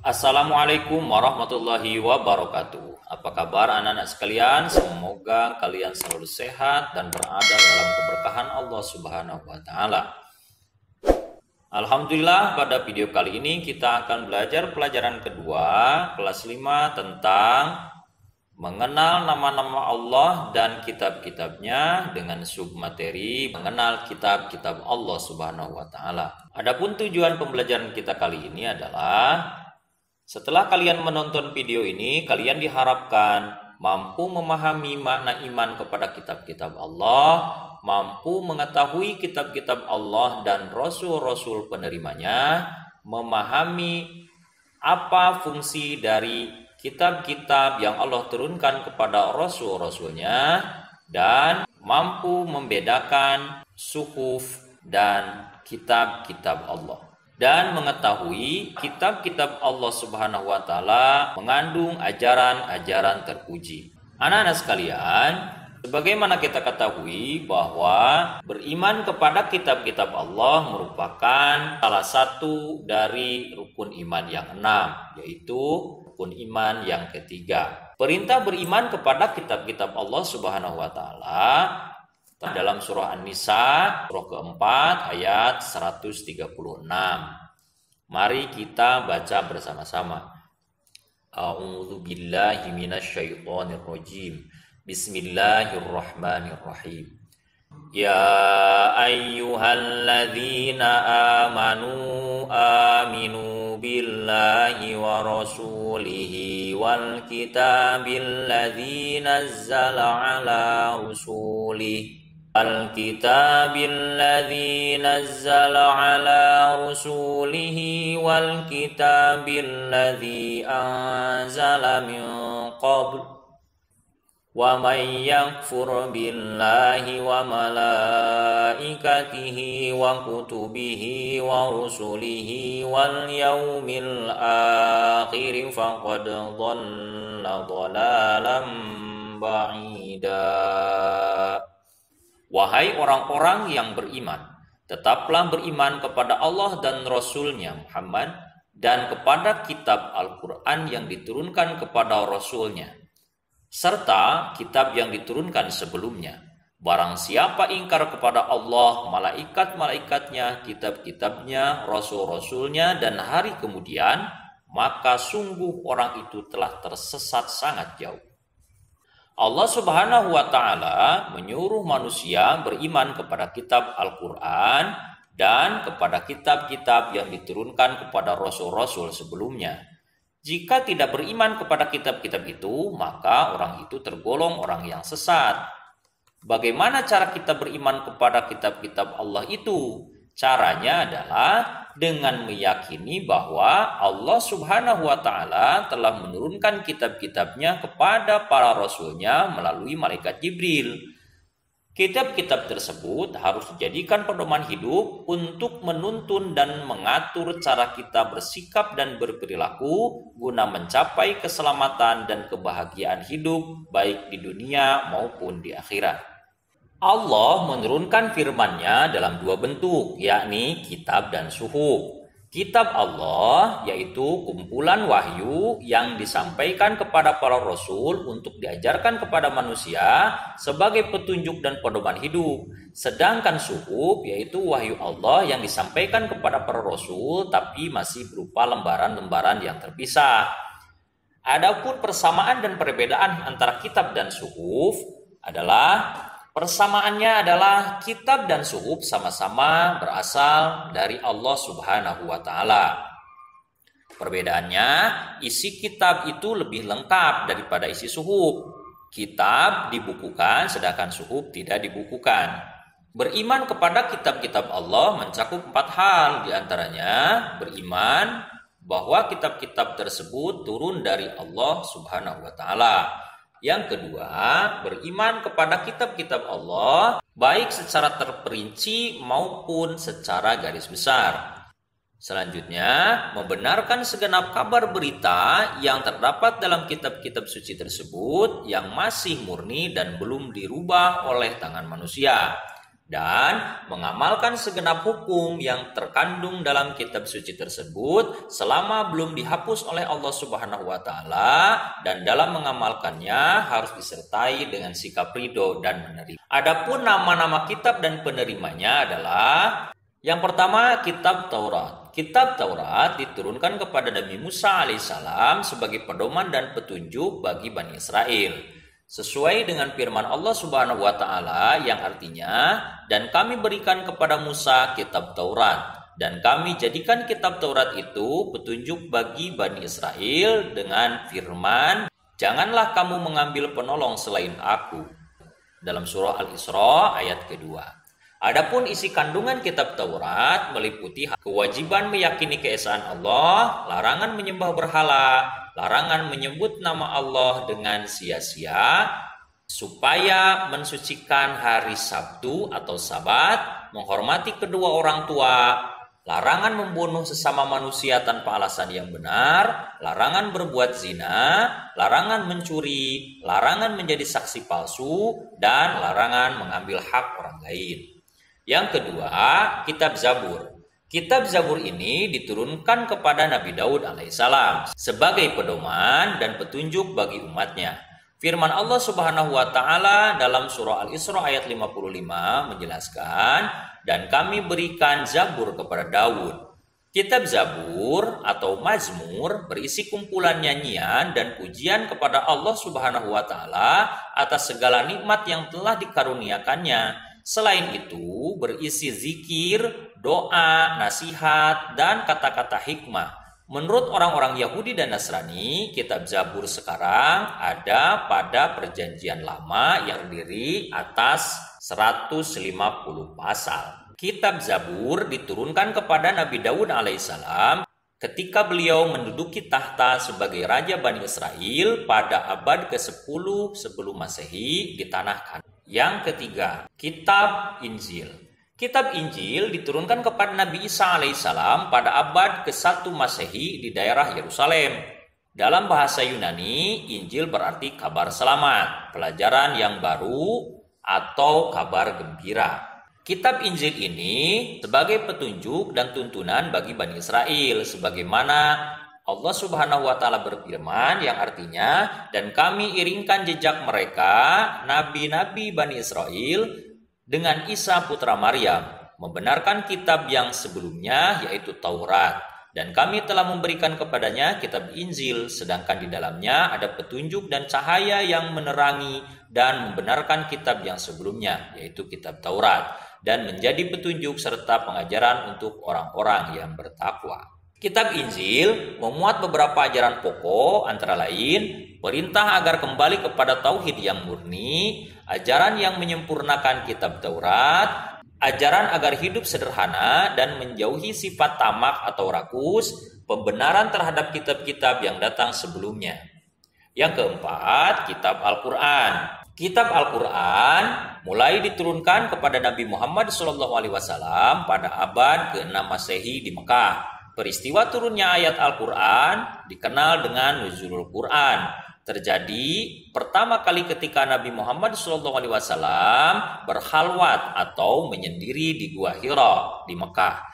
Assalamualaikum warahmatullahi wabarakatuh. Apa kabar anak-anak sekalian? Semoga kalian selalu sehat dan berada dalam keberkahan Allah Subhanahu wa taala. Alhamdulillah, pada video kali ini kita akan belajar pelajaran kedua kelas 5 tentang mengenal nama-nama Allah dan kitab-kitabnya dengan submateri mengenal kitab-kitab Allah Subhanahu wa taala. Adapun tujuan pembelajaran kita kali ini adalah setelah kalian menonton video ini, kalian diharapkan mampu memahami makna iman kepada kitab-kitab Allah, mampu mengetahui kitab-kitab Allah dan rasul-rasul penerimanya, memahami apa fungsi dari kitab-kitab yang Allah turunkan kepada rasul-rasulnya, dan mampu membedakan suhuf dan kitab-kitab Allah. Dan mengetahui kitab-kitab Allah Subhanahu wa taala mengandung ajaran-ajaran terpuji. Anak-anak sekalian, sebagaimana kita ketahui bahwa beriman kepada kitab-kitab Allah merupakan salah satu dari rukun iman yang 6, yaitu rukun iman yang ketiga. Perintah beriman kepada kitab-kitab Allah Subhanahu wa taala dalam surah An-Nisa, surah keempat, ayat 136. Mari kita baca bersama-sama. A'udzu billahi minasyaitonir rajim. Bismillahirrahmanirrahim. Ya ayyuhalladzina amanu aminu billahi wa rasulihi wal kitabil ladzi nazzala ala rusulihi الكتاب الذي نزل على رسوله والكتاب الذي أنزل من قبل ومن يكفر بالله وملائكته وكتبه ورسله واليوم الآخر فقد ضل ضلالا بعيدا. Wahai orang-orang yang beriman, tetaplah beriman kepada Allah dan Rasul-Nya Muhammad dan kepada kitab Al-Quran yang diturunkan kepada Rasul-Nya, serta kitab yang diturunkan sebelumnya. Barang siapa ingkar kepada Allah, malaikat-malaikatnya, kitab-kitabnya, Rasul-Rasul-Nya, dan hari kemudian, maka sungguh orang itu telah tersesat sangat jauh. Allah Subhanahu wa taala menyuruh manusia beriman kepada kitab Al-Quran dan kepada kitab-kitab yang diturunkan kepada rasul-rasul sebelumnya. Jika tidak beriman kepada kitab-kitab itu, maka orang itu tergolong orang yang sesat. Bagaimana cara kita beriman kepada kitab-kitab Allah itu? Caranya adalah dengan meyakini bahwa Allah Subhanahu wa taala telah menurunkan kitab-kitabnya kepada para rasulnya melalui malaikat Jibril. Kitab-kitab tersebut harus dijadikan pedoman hidup untuk menuntun dan mengatur cara kita bersikap dan berperilaku guna mencapai keselamatan dan kebahagiaan hidup baik di dunia maupun di akhirat. Allah menurunkan firman-Nya dalam dua bentuk, yakni kitab dan suhuf. Kitab Allah yaitu kumpulan wahyu yang disampaikan kepada para rasul untuk diajarkan kepada manusia sebagai petunjuk dan pedoman hidup. Sedangkan suhuf yaitu wahyu Allah yang disampaikan kepada para rasul tapi masih berupa lembaran-lembaran yang terpisah. Adapun persamaan dan perbedaan antara kitab dan suhuf adalah persamaannya adalah kitab dan suhuf sama-sama berasal dari Allah Subhanahu wa taala. Perbedaannya, isi kitab itu lebih lengkap daripada isi suhuf. Kitab dibukukan sedangkan suhuf tidak dibukukan. Beriman kepada kitab-kitab Allah mencakup 4 hal, diantaranya beriman bahwa kitab-kitab tersebut turun dari Allah Subhanahu wa taala. Yang kedua, beriman kepada kitab-kitab Allah baik secara terperinci maupun secara garis besar. Selanjutnya, membenarkan segenap kabar berita yang terdapat dalam kitab-kitab suci tersebut yang masih murni dan belum dirubah oleh tangan manusia. dan mengamalkan segenap hukum yang terkandung dalam kitab suci tersebut selama belum dihapus oleh Allah Subhanahu wa taala, dan dalam mengamalkannya harus disertai dengan sikap ridho dan menerima. Adapun nama-nama kitab dan penerimanya adalah: yang pertama, kitab Taurat. Kitab Taurat diturunkan kepada Nabi Musa alaihissalam sebagai pedoman dan petunjuk bagi Bani Israel, sesuai dengan firman Allah Subhanahu wa taala yang artinya, dan kami berikan kepada Musa kitab Taurat, dan kami jadikan kitab Taurat itu petunjuk bagi Bani Israel dengan firman, janganlah kamu mengambil penolong selain aku, dalam surah Al-Isra ayat kedua. Adapun isi kandungan kitab Taurat meliputi kewajiban meyakini keesaan Allah, larangan menyembah berhala, larangan menyebut nama Allah dengan sia-sia, supaya mensucikan hari Sabtu atau Sabat, menghormati kedua orang tua, larangan membunuh sesama manusia tanpa alasan yang benar, larangan berbuat zina, larangan mencuri, larangan menjadi saksi palsu, dan larangan mengambil hak orang lain. Yang kedua, kitab Zabur. Kitab Zabur ini diturunkan kepada Nabi Daud alaihissalam sebagai pedoman dan petunjuk bagi umatnya. Firman Allah Subhanahu wa taala dalam surah Al-Isra ayat 55 menjelaskan, dan kami berikan Zabur kepada Daud. Kitab Zabur atau Mazmur berisi kumpulan nyanyian dan pujian kepada Allah Subhanahu wa taala atas segala nikmat yang telah dikaruniakannya. Selain itu, berisi zikir, doa, nasihat, dan kata-kata hikmah. Menurut orang-orang Yahudi dan Nasrani, kitab Zabur sekarang ada pada Perjanjian Lama yang terdiri atas 150 pasal. Kitab Zabur diturunkan kepada Nabi Daud alaihissalam ketika beliau menduduki tahta sebagai Raja Bani Israel pada abad ke-10 sebelum Masehi di tanah Kanaan. Yang ketiga, kitab Injil. Kitab Injil diturunkan kepada Nabi Isa alaihissalam pada abad ke-1 Masehi di daerah Yerusalem. Dalam bahasa Yunani, Injil berarti kabar selamat, pelajaran yang baru, atau kabar gembira. Kitab Injil ini sebagai petunjuk dan tuntunan bagi Bani Israel, sebagaimana Allah Subhanahu wa taala berfirman yang artinya, dan kami iringkan jejak mereka, nabi-nabi Bani Israel, dengan Isa putra Maryam, membenarkan kitab yang sebelumnya yaitu Taurat, dan kami telah memberikan kepadanya kitab Injil, sedangkan di dalamnya ada petunjuk dan cahaya yang menerangi dan membenarkan kitab yang sebelumnya yaitu kitab Taurat, dan menjadi petunjuk serta pengajaran untuk orang-orang yang bertakwa. Kitab Injil memuat beberapa ajaran pokok, antara lain perintah agar kembali kepada tauhid yang murni, ajaran yang menyempurnakan kitab Taurat, ajaran agar hidup sederhana dan menjauhi sifat tamak atau rakus, pembenaran terhadap kitab-kitab yang datang sebelumnya. Yang keempat, kitab Al-Quran. Kitab Al-Quran mulai diturunkan kepada Nabi Muhammad SAW pada abad ke-6 Masehi di Mekah. Peristiwa turunnya ayat Al-Quran dikenal dengan Nuzulul Quran. Terjadi pertama kali ketika Nabi Muhammad SAW berhalwat atau menyendiri di Gua Hira di Mekah.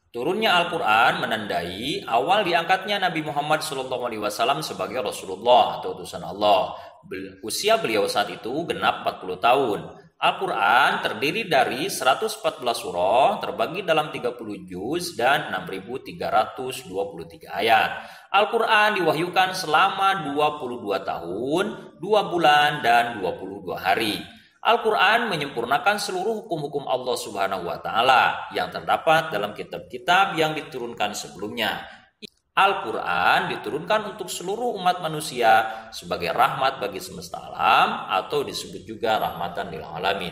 Turunnya Al-Quran menandai awal diangkatnya Nabi Muhammad SAW sebagai Rasulullah atau utusan Allah. Usia beliau saat itu genap 40 tahun. Al-Quran terdiri dari 114 surah terbagi dalam 30 juz dan 6.323 ayat. Al-Quran diwahyukan selama 22 tahun, 2 bulan, dan 22 hari. Al-Quran menyempurnakan seluruh hukum-hukum Allah Subhanahu wa taala yang terdapat dalam kitab-kitab yang diturunkan sebelumnya. Al-Quran diturunkan untuk seluruh umat manusia sebagai rahmat bagi semesta alam, atau disebut juga rahmatan lil alamin.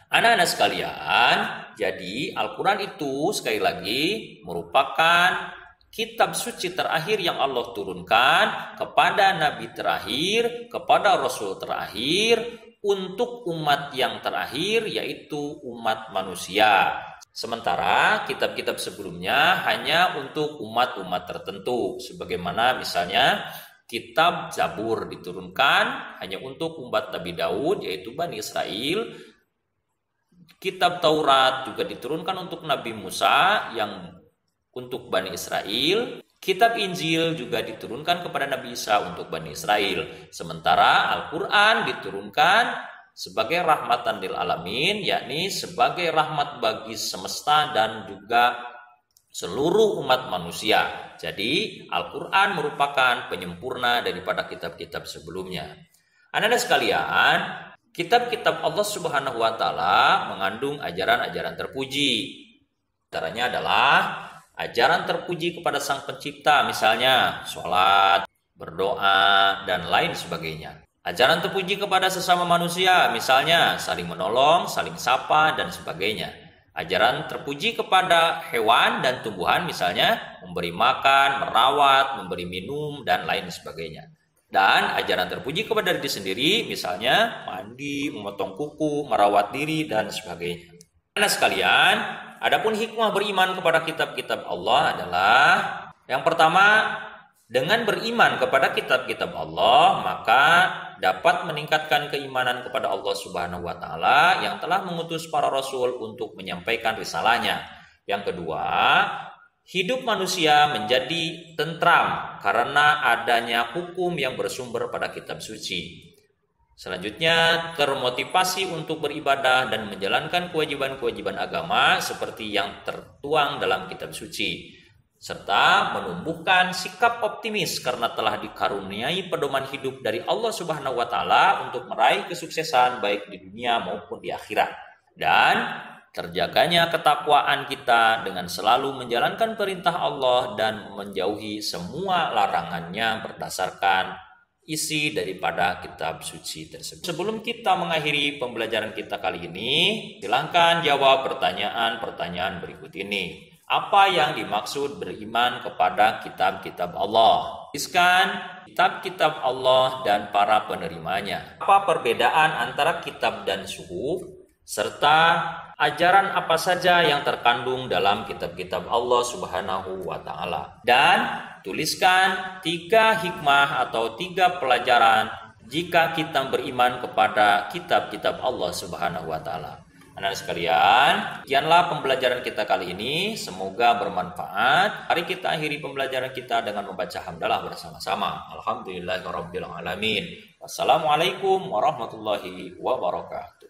Anak-anak sekalian, jadi Al-Quran itu sekali lagi merupakan kitab suci terakhir yang Allah turunkan kepada Nabi terakhir, kepada Rasul terakhir, untuk umat yang terakhir, yaitu umat manusia. Sementara kitab-kitab sebelumnya hanya untuk umat-umat tertentu, sebagaimana misalnya kitab Zabur diturunkan hanya untuk umat Nabi Daud, yaitu Bani Israel, kitab Taurat juga diturunkan untuk Nabi Musa yang untuk Bani Israel. Kitab Injil juga diturunkan kepada Nabi Isa untuk Bani Israel. Sementara Al-Quran diturunkan sebagai rahmatan lil alamin, yakni sebagai rahmat bagi semesta dan juga seluruh umat manusia. Jadi Al-Quran merupakan penyempurna daripada kitab-kitab sebelumnya. Anak-anak sekalian, kitab-kitab Allah Subhanahu wa Ta'ala mengandung ajaran-ajaran terpuji. Antaranya adalah ajaran terpuji kepada Sang Pencipta, misalnya sholat, berdoa, dan lain sebagainya. Ajaran terpuji kepada sesama manusia, misalnya saling menolong, saling sapa, dan sebagainya. Ajaran terpuji kepada hewan dan tumbuhan, misalnya memberi makan, merawat, memberi minum, dan lain sebagainya. Dan ajaran terpuji kepada diri sendiri, misalnya mandi, memotong kuku, merawat diri, dan sebagainya. Anak sekalian, adapun hikmah beriman kepada kitab-kitab Allah adalah yang pertama, dengan beriman kepada kitab-kitab Allah, maka dapat meningkatkan keimanan kepada Allah Subhanahu wa Ta'ala yang telah mengutus para rasul untuk menyampaikan risalahnya. Yang kedua, hidup manusia menjadi tentram karena adanya hukum yang bersumber pada kitab suci. Selanjutnya, termotivasi untuk beribadah dan menjalankan kewajiban-kewajiban agama seperti yang tertuang dalam kitab suci, serta menumbuhkan sikap optimis karena telah dikaruniai pedoman hidup dari Allah Subhanahu wa Ta'ala untuk meraih kesuksesan baik di dunia maupun di akhirat. Dan terjaganya ketakwaan kita dengan selalu menjalankan perintah Allah dan menjauhi semua larangannya berdasarkan isi daripada kitab suci tersebut. Sebelum kita mengakhiri pembelajaran kita kali ini, silahkan jawab pertanyaan-pertanyaan berikut ini. Apa yang dimaksud beriman kepada kitab-kitab Allah? Tuliskan kitab-kitab Allah dan para penerimanya. Apa perbedaan antara kitab dan suhuf? Serta ajaran apa saja yang terkandung dalam kitab-kitab Allah Subhanahu wa Ta'ala. Dan tuliskan 3 hikmah atau 3 pelajaran jika kita beriman kepada kitab-kitab Allah Subhanahu wa Ta'ala. Anak-anak sekalian, sekianlah pembelajaran kita kali ini. Semoga bermanfaat. Mari kita akhiri pembelajaran kita dengan membaca hamdalah bersama-sama. Alhamdulillahirabbil alamin. Wassalamualaikum warahmatullahi wabarakatuh.